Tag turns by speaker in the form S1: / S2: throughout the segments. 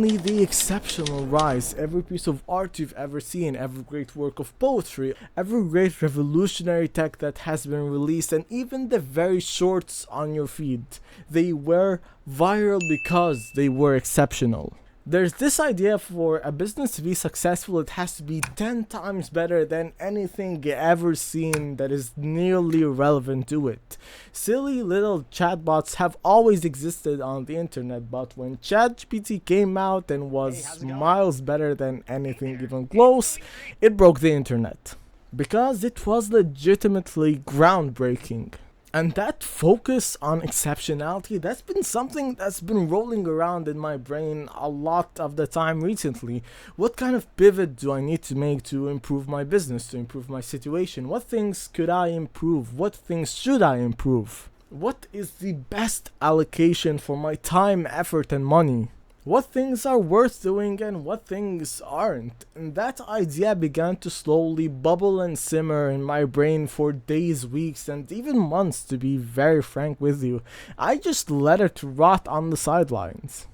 S1: only the exceptional rise, every piece of art you've ever seen, every great work of poetry, every great revolutionary tech that has been released, and even the very shorts on your feed, they were viral because they were exceptional. There's this idea for a business to be successful, it has to be 10 times better than anything ever seen that is nearly relevant to it. Silly little chatbots have always existed on the internet, but when ChatGPT came out and was miles better than anything even close, it broke the internet. Because it was legitimately groundbreaking. And that focus on exceptionality, that's been something that's been rolling around in my brain a lot of the time recently. What kind of pivot do I need to make to improve my business, to improve my situation? What things could I improve? What things should I improve? What is the best allocation for my time, effort, and money? What things are worth doing and what things aren't? And that idea began to slowly bubble and simmer in my brain for days, weeks, and even months, to be very frank with you. I just let it rot on the sidelines.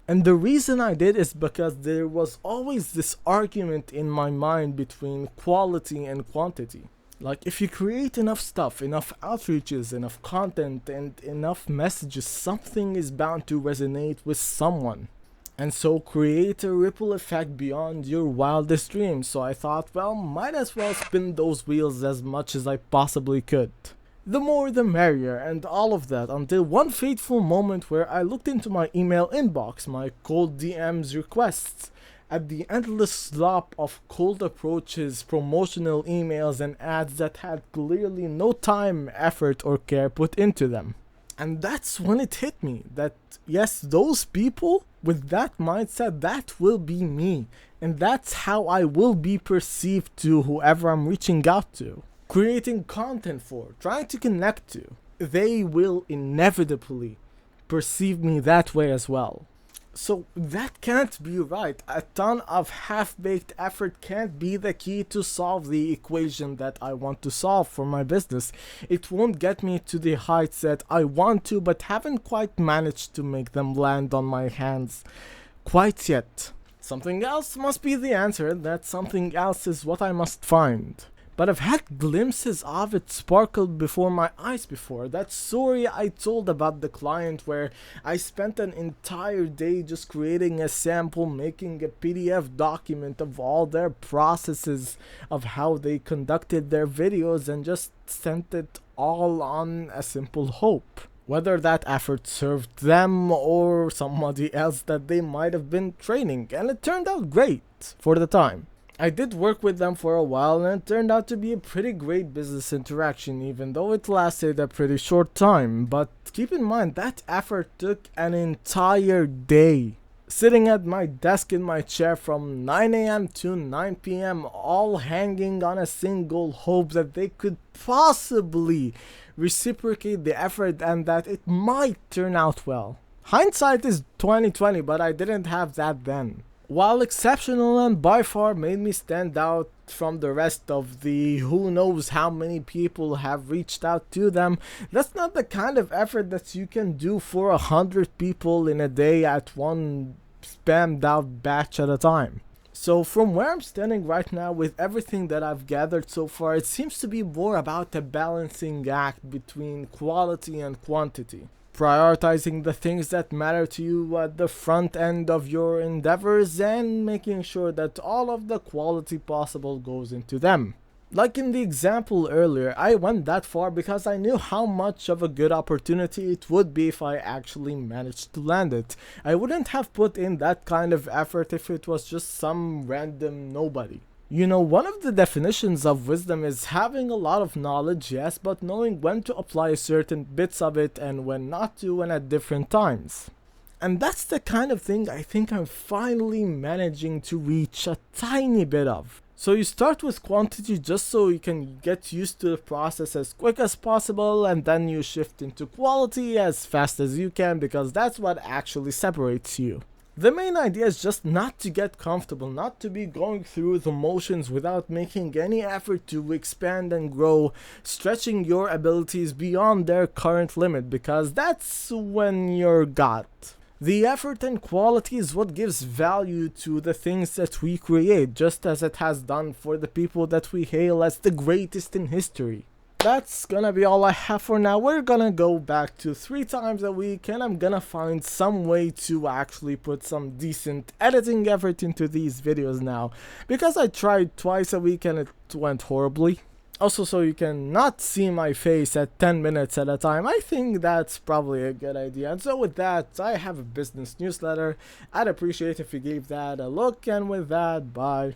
S1: And the reason I did is because there was always this argument in my mind between quality and quantity. Like, if you create enough stuff, enough outreaches, enough content, and enough messages, something is bound to resonate with someone. And so create a ripple effect beyond your wildest dreams. So I thought, well, might as well spin those wheels as much as I possibly could. The more the merrier, and all of that, until one fateful moment where I looked into my email inbox, my cold DMs requests, at the endless slop of cold approaches, promotional emails, and ads that had clearly no time, effort, or care put into them. And that's when it hit me that yes, those people with that mindset, that will be me. And that's how I will be perceived to whoever I'm reaching out to, creating content for, trying to connect to. They will inevitably perceive me that way as well. So that can't be right. A ton of half-baked effort can't be the key to solve the equation that I want to solve for my business. It won't get me to the heights that I want to, but haven't quite managed to make them land on my hands quite yet. Something else must be the answer, and that something else is what I must find. But I've had glimpses of it sparkled before my eyes before. That story I told about the client where I spent an entire day just creating a sample, making a PDF document of all their processes of how they conducted their videos, and just sent it all on a simple hope. Whether that effort served them or somebody else that they might have been training. And it turned out great for the time. I did work with them for a while, and it turned out to be a pretty great business interaction, even though it lasted a pretty short time. But keep in mind, that effort took an entire day. Sitting at my desk in my chair from 9 a.m. to 9 p.m., all hanging on a single hope that they could possibly reciprocate the effort and that it might turn out well. Hindsight is 2020, but I didn't have that then. While exceptional and by far made me stand out from the rest of the who knows how many people have reached out to them, that's not the kind of effort that you can do for 100 people in a day at one spammed out batch at a time. So from where I'm standing right now with everything that I've gathered so far, it seems to be more about a balancing act between quality and quantity. Prioritizing the things that matter to you at the front end of your endeavors and making sure that all of the quality possible goes into them. Like in the example earlier, I went that far because I knew how much of a good opportunity it would be if I actually managed to land it. I wouldn't have put in that kind of effort if it was just some random nobody. You know, one of the definitions of wisdom is having a lot of knowledge, yes, but knowing when to apply certain bits of it and when not to, and at different times. And that's the kind of thing I think I'm finally managing to reach a tiny bit of. So you start with quantity just so you can get used to the process as quick as possible, and then you shift into quality as fast as you can because that's what actually separates you. The main idea is just not to get comfortable, not to be going through the motions without making any effort to expand and grow, stretching your abilities beyond their current limit, because that's when you're got. The effort and quality is what gives value to the things that we create, just as it has done for the people that we hail as the greatest in history. That's gonna be all I have for now. We're gonna go back to 3 times a week, and I'm gonna find some way to actually put some decent editing effort into these videos now, because I tried twice a week and it went horribly. Also, so you can not see my face at 10 minutes at a time, I think that's probably a good idea. And so with that, I have a business newsletter. I'd appreciate if you gave that a look, and with that, bye.